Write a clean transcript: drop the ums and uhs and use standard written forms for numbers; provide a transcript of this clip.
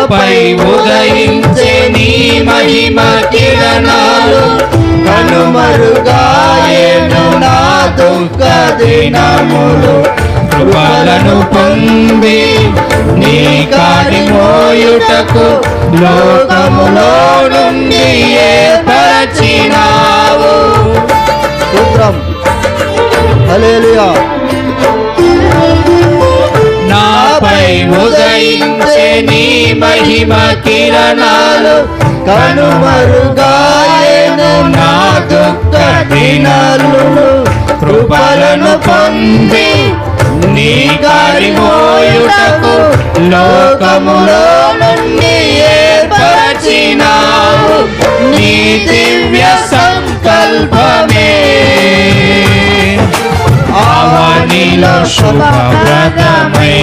నాపై ఉదయించే నీ మహిమ కిరణాలు కనుమరుగాయేను నా దుఃఖ దినములు. కృపలను పొంది నీ కాడి మోయుటకు లోకములో నుండి ఏర్పరచినావు. స్తోత్రం. హల్లెలూయా. నాపై ఉదయించే నీ మహిమ కిరణాలు కనుమరుగాయేను నా దుఃఖ దినాలు. కృపలను పొంది నీ కాడి మోయుటకు లోకములో నుండి ఏర్పరచినావు. నీ దివ్య సంకల్పమే అవనిలో శుభప్రదమై